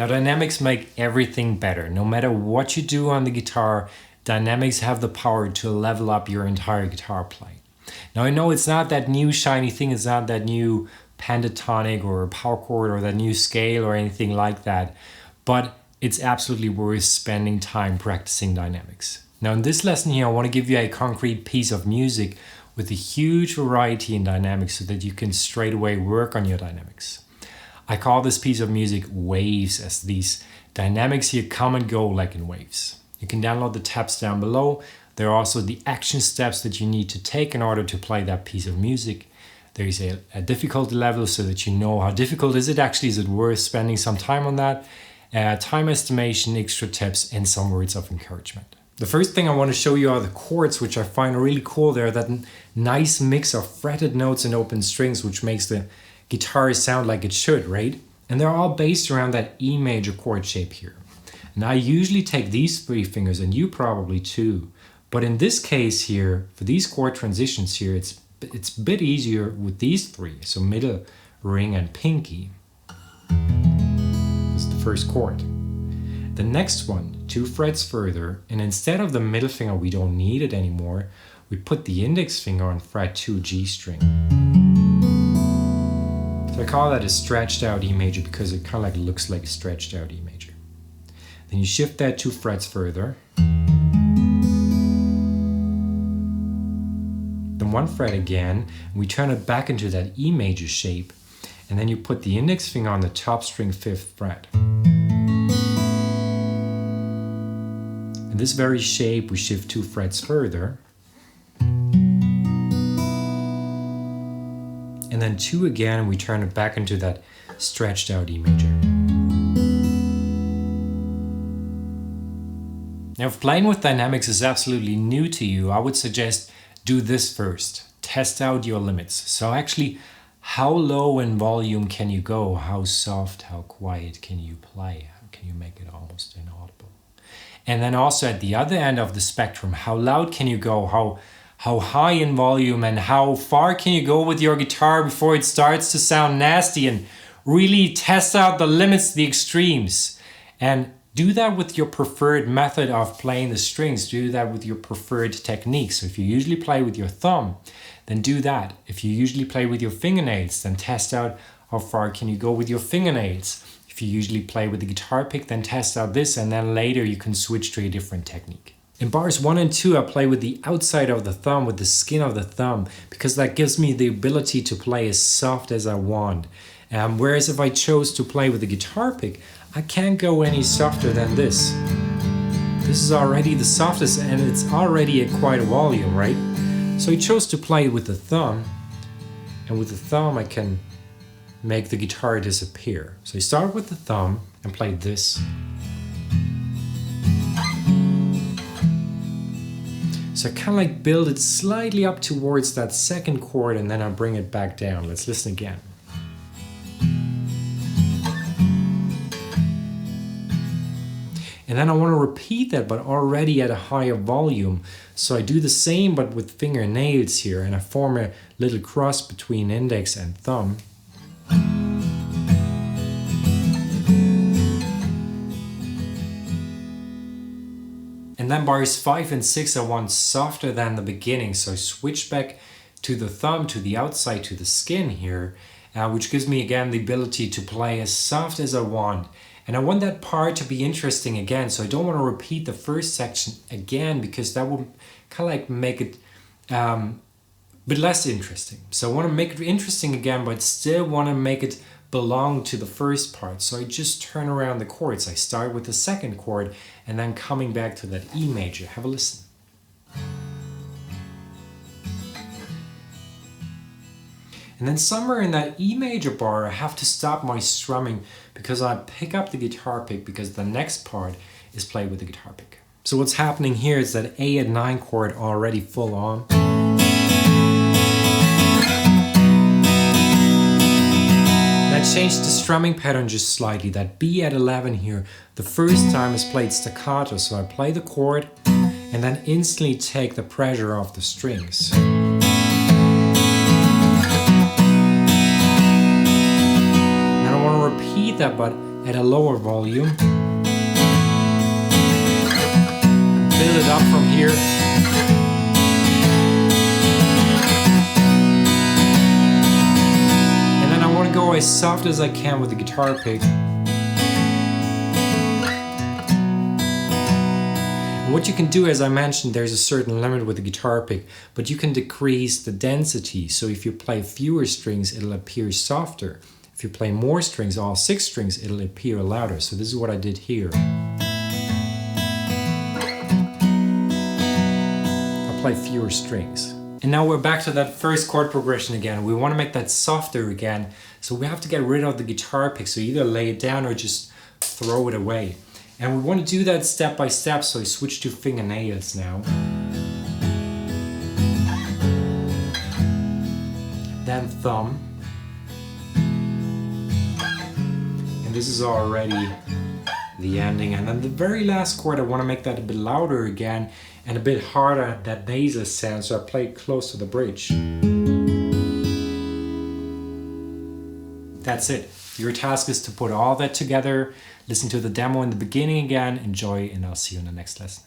Now dynamics make everything better. No matter what you do on the guitar, dynamics have the power to level up your entire guitar playing. Now I know it's not that new shiny thing, it's not that new pentatonic or power chord or that new scale or anything like that, but it's absolutely worth spending time practicing dynamics. Now in this lesson here, I want to give you a concrete piece of music with a huge variety in dynamics so that you can straight away work on your dynamics. I call this piece of music waves, as these dynamics here come and go like in waves. You can download the tabs down below. There are also the action steps that you need to take in order to play that piece of music. There is a difficulty level so that you know how difficult is it actually, is it worth spending some time on that, time estimation, extra tips, and some words of encouragement. The first thing I want to show you are the chords, which I find really cool. They're that nice mix of fretted notes and open strings, which makes the guitar sound like it should, right? And they're all based around that E major chord shape here. And I usually take these 3 fingers, and you probably too. But in this case here, for these chord transitions here, it's a bit easier with these 3. So middle, ring, and pinky. This is the first chord. The next one, 2 frets further, and instead of the middle finger, we don't need it anymore. We put the index finger on fret 2 G string. So I call that a stretched out E major because it kind of like looks like a stretched out E major. Then you shift that 2 frets further. Then 1 fret again, and we turn it back into that E major shape. And then you put the index finger on the top string 5th fret. In this very shape, we shift 2 frets further. And then 2 again, and we turn it back into that stretched out E major. Now, if playing with dynamics is absolutely new to you, I would suggest do this first. Test out your limits. So actually, how low in volume can you go? How soft, how quiet can you play? How can you make it almost inaudible? And then also at the other end of the spectrum, how loud can you go? How high in volume, and how far can you go with your guitar before it starts to sound nasty? And really test out the limits, the extremes. And do that with your preferred method of playing the strings. Do that with your preferred technique. So if you usually play with your thumb, then do that. If you usually play with your fingernails, then test out how far can you go with your fingernails. If you usually play with the guitar pick, then test out this, and then later you can switch to a different technique. In bars 1 and 2, I play with the outside of the thumb, with the skin of the thumb, because that gives me the ability to play as soft as I want. Whereas if I chose to play with the guitar pick, I can't go any softer than this. This is already the softest, and it's already at quite a volume, right? So I chose to play with the thumb, and with the thumb I can make the guitar disappear. So I start with the thumb and play this. So I kind of like build it slightly up towards that second chord, and then I bring it back down. Let's listen again. And then I want to repeat that, but already at a higher volume. So I do the same, but with fingernails here, and I form a little cross between index and thumb. And then bars 5 and 6 I want softer than the beginning, so I switch back to the thumb, to the outside, to the skin here, which gives me again the ability to play as soft as I want. And I want that part to be interesting again, so I don't want to repeat the first section again, because that will kind of like make it a bit less interesting. So I want to make it interesting again, but still want to make it belong to the first part. So I just turn around the chords. I start with the second chord and then coming back to that E major. Have a listen. And then somewhere in that E major bar, I have to stop my strumming because I pick up the guitar pick, because the next part is played with the guitar pick. So what's happening here is that A at 9 chord already full on. I changed the strumming pattern just slightly. That B at 11 here, the first time is played staccato, so I play the chord and then instantly take the pressure off the strings. And I want to repeat that, but at a lower volume. Build it up from here. And then I want to go as soft as I can with the guitar pick. And what you can do, as I mentioned, there's a certain limit with the guitar pick, but you can decrease the density. So if you play fewer strings, it'll appear softer. If you play more strings, all 6 strings, it'll appear louder. So this is what I did here. I'll play fewer strings. And now we're back to that first chord progression again. We want to make that softer again. So we have to get rid of the guitar pick. So either lay it down or just throw it away. And we want to do that step by step. So I switch to fingernails now. Then thumb. This is already the ending. And then the very last chord, I want to make that a bit louder again and a bit harder, that nasal sound, so I play it close to the bridge. That's it. Your task is to put all that together, listen to the demo in the beginning again, enjoy, and I'll see you in the next lesson.